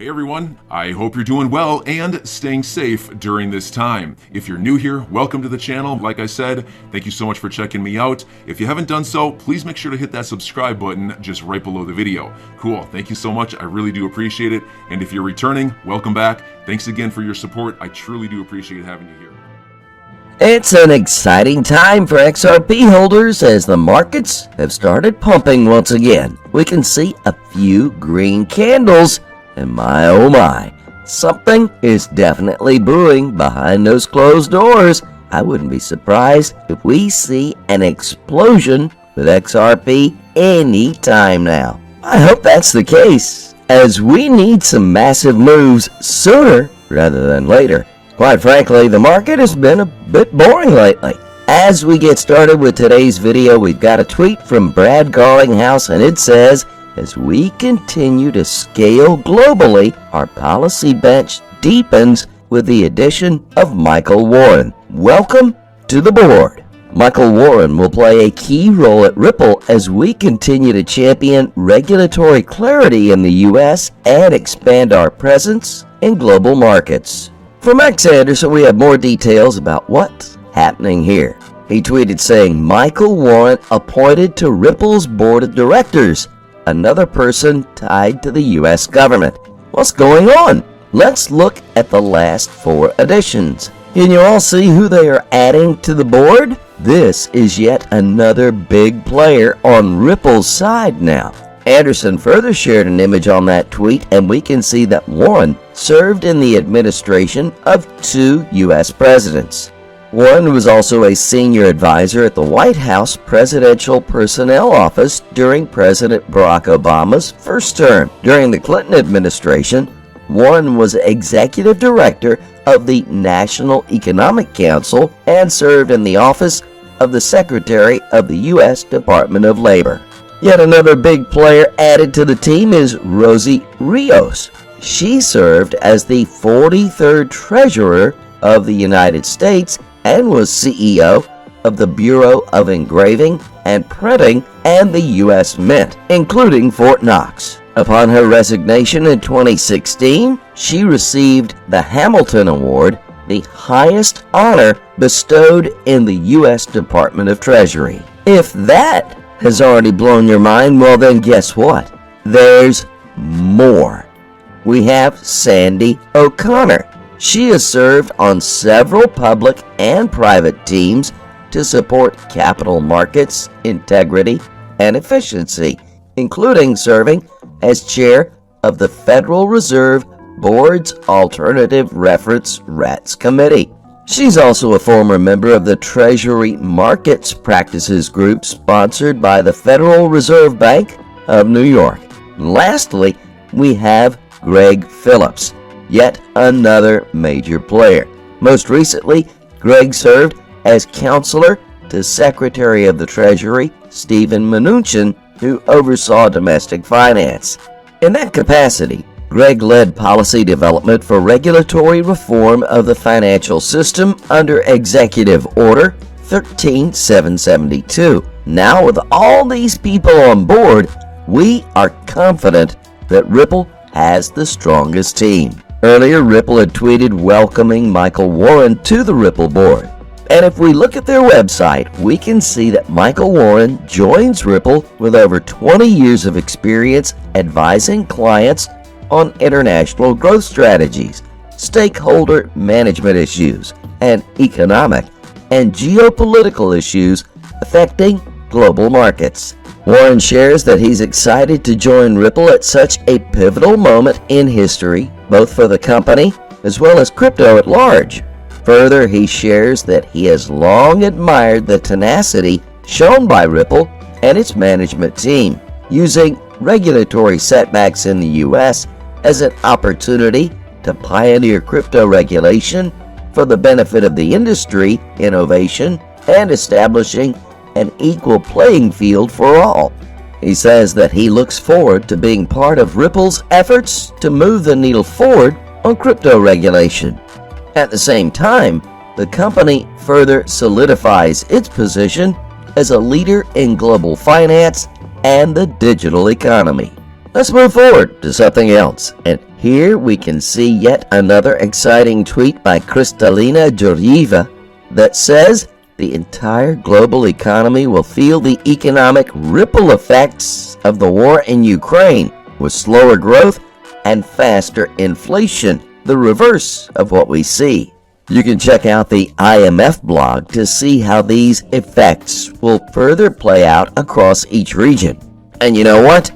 Hey everyone, I hope you're doing well and staying safe during this time. If you're new here, welcome to the channel. Like I said, thank you so much for checking me out. If you haven't done so, please make sure to hit that subscribe button just right below the video. Cool, thank you so much. I really do appreciate it. And if you're returning, welcome back. Thanks again for your support. I truly do appreciate having you here. It's an exciting time for XRP holders as the markets have started pumping once again. We can see a few green candles, and my oh my, something is definitely brewing behind those closed doors. I wouldn't be surprised if we see an explosion with XRP any time now. I hope that's the case, as we need some massive moves sooner rather than later. Quite frankly, the market has been a bit boring lately. As we get started with today's video, we've got a tweet from Brad Garlinghouse, and it says, as we continue to scale globally, our policy bench deepens with the addition of Michael Warren. Welcome to the board. Michael Warren will play a key role at Ripple as we continue to champion regulatory clarity in the U.S. and expand our presence in global markets. From X Anderson, we have more details about what's happening here. He tweeted saying, Michael Warren appointed to Ripple's board of directors, another person tied to the U.S. government. What's going on? Let's look at the last 4 additions. Can you all see who they are adding to the board? This is yet another big player on Ripple's side now. Anderson further shared an image on that tweet, and we can see that Warren served in the administration of 2 U.S. presidents. Warren was also a senior advisor at the White House Presidential Personnel Office during President Barack Obama's first term. During the Clinton administration, Warren was executive director of the National Economic Council and served in the office of the Secretary of the U.S. Department of Labor. Yet another big player added to the team is Rosie Rios. She served as the 43rd Treasurer of the United States and was CEO of the Bureau of Engraving and Printing and the U.S. Mint, including Fort Knox. Upon her resignation in 2016, she received the Hamilton Award, the highest honor bestowed in the U.S. Department of Treasury. If that has already blown your mind, well then guess what? There's more. We have Sandy O'Connor. She has served on several public and private teams to support capital markets, integrity, and efficiency, including serving as chair of the Federal Reserve Board's Alternative Reference Rates Committee. She's also a former member of the Treasury Markets Practices Group sponsored by the Federal Reserve Bank of New York. Lastly, we have Greg Phillips, yet another major player. Most recently, Greg served as counselor to Secretary of the Treasury Steven Mnuchin, who oversaw domestic finance. In that capacity, Greg led policy development for regulatory reform of the financial system under Executive Order 13772. Now, with all these people on board, we are confident that Ripple has the strongest team. Earlier, Ripple had tweeted welcoming Michael Warren to the Ripple board. And if we look at their website, we can see that Michael Warren joins Ripple with over 20 years of experience advising clients on international growth strategies, stakeholder management issues, and economic and geopolitical issues affecting global markets. Warren shares that he's excited to join Ripple at such a pivotal moment in history, both for the company as well as crypto at large. Further, he shares that he has long admired the tenacity shown by Ripple and its management team, using regulatory setbacks in the U.S. as an opportunity to pioneer crypto regulation for the benefit of the industry, innovation, and establishing an equal playing field for all. He says that he looks forward to being part of Ripple's efforts to move the needle forward on crypto regulation. At the same time, the company further solidifies its position as a leader in global finance and the digital economy. Let's move forward to something else, and Here we can see yet another exciting tweet by Kristalina Georgieva that says the entire global economy will feel the economic ripple effects of the war in Ukraine, with slower growth and faster inflation, the reverse of what we see. You can check out the IMF blog to see how these effects will further play out across each region. And you know what?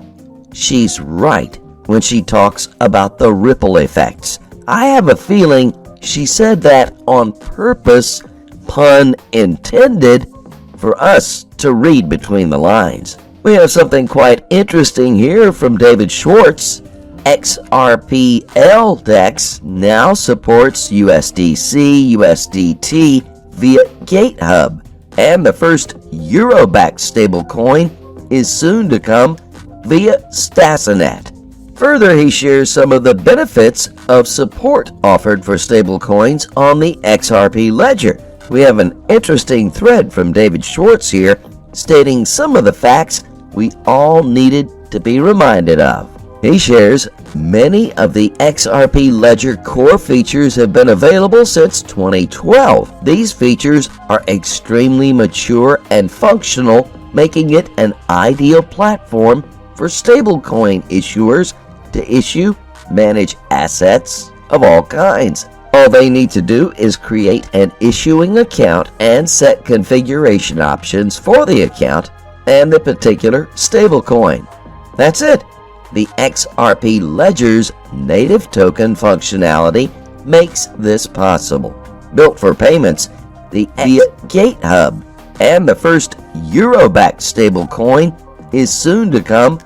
She's right when she talks about the ripple effects. I have a feeling she said that on purpose, pun intended, for us to read between the lines. We have something quite interesting here from David Schwartz. XRPL DEX now supports USDC, USDT via GateHub, and the first euro-backed stablecoin is soon to come via Stassinet. Further, he shares some of the benefits of support offered for stablecoins on the XRP ledger. We have an interesting thread from David Schwartz here stating some of the facts we all needed to be reminded of. He shares many of the XRP ledger core features have been available since 2012. These features are extremely mature and functional, making it an ideal platform for stablecoin issuers to issue, manage assets of all kinds. All they need to do is create an issuing account and set configuration options for the account and the particular stablecoin. That's it. The XRP ledger's native token functionality makes this possible. Built for payments, the GateHub and the first euro-backed stablecoin is soon to come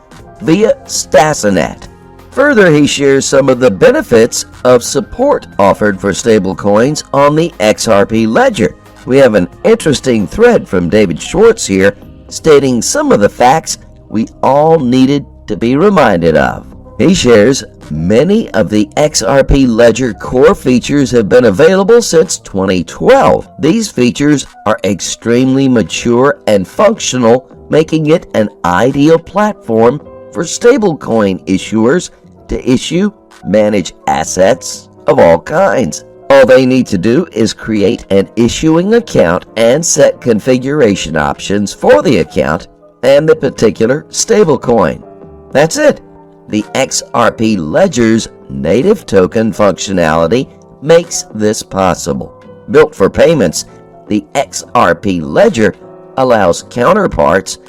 via Stassinet. Further, he shares some of the benefits of support offered for stablecoins on the XRP ledger. We have an interesting thread from David Schwartz here stating some of the facts we all needed to be reminded of. He shares many of the XRP ledger core features have been available since 2012. These features are extremely mature and functional, making it an ideal platform for stablecoin issuers to issue, manage assets of all kinds. All they need to do is create an issuing account and set configuration options for the account and the particular stablecoin. That's it. The XRP ledger's native token functionality makes this possible. Built for payments, the XRP ledger allows counterparts,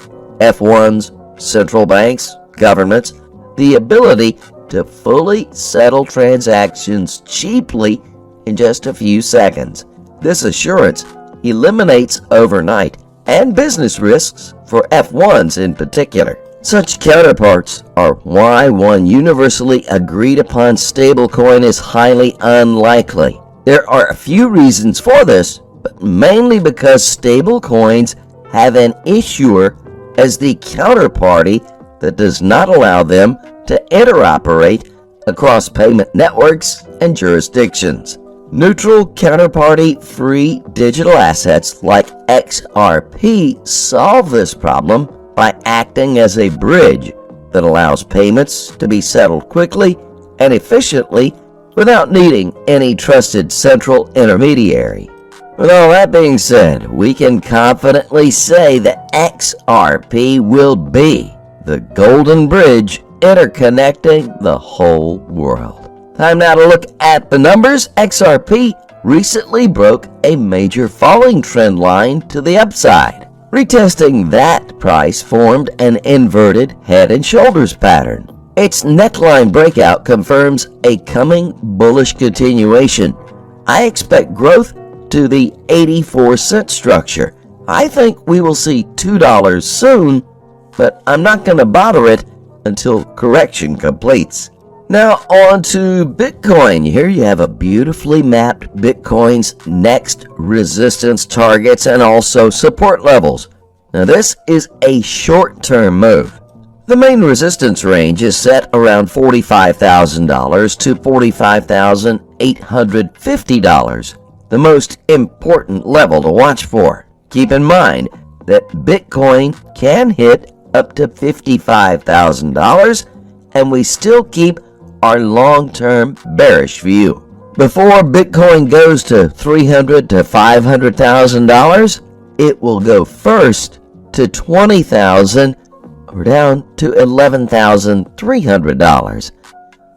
F1s, central banks, governments, the ability to fully settle transactions cheaply in just a few seconds. This assurance eliminates overnight and business risks for F1s in particular. Such counterparts are why one universally agreed upon stablecoin is highly unlikely. There are a few reasons for this, but mainly because stablecoins have an issuer as the counterparty that does not allow them to interoperate across payment networks and jurisdictions. Neutral counterparty-free digital assets like XRP solve this problem by acting as a bridge that allows payments to be settled quickly and efficiently without needing any trusted central intermediary. With all that being said, we can confidently say that XRP will be the golden bridge interconnecting the whole world. Time now to look at the numbers. XRP recently broke a major falling trend line to the upside. Retesting that price formed an inverted head and shoulders pattern. Its neckline breakout confirms a coming bullish continuation. I expect growth to the 84-cent structure. I think we will see $2 soon, but I'm not going to bother it until correction completes. Now on to Bitcoin. Here you have a beautifully mapped Bitcoin's next resistance targets and also support levels. Now this is a short-term move. The main resistance range is set around $45,000 to $45,850, the most important level to watch for. Keep in mind that Bitcoin can hit up to $55,000, and we still keep our long-term bearish view. Before Bitcoin goes to $300,000 to $500,000, it will go first to $20,000 or down to $11,300.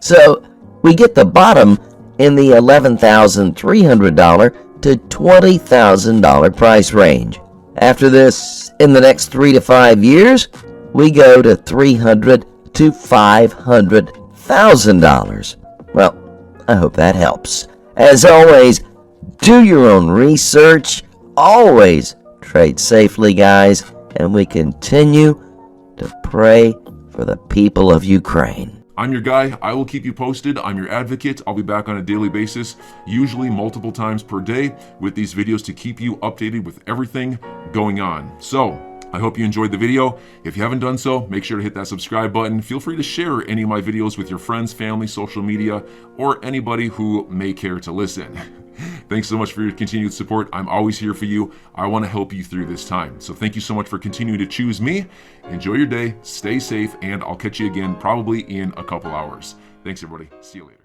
So we get the bottom in the $11,300 to $20,000 price range. After this, in the next 3 to 5 years, we go to $300,000 to $500,000. Well, I hope that helps. As always, do your own research. Always trade safely, guys, and we continue to pray for the people of Ukraine. I'm your guy. I will keep you posted. I'm your advocate. I'll be back on a daily basis, usually multiple times per day, with these videos to keep you updated with everything going on. So I hope you enjoyed the video. If you haven't done so, make sure to hit that subscribe button. Feel free to share any of my videos with your friends, family, social media, or anybody who may care to listen. Thanks so much for your continued support. I'm always here for you. I want to help you through this time. So thank you so much for continuing to choose me. Enjoy your day, stay safe, and I'll catch you again probably in a couple hours. Thanks, everybody. See you later.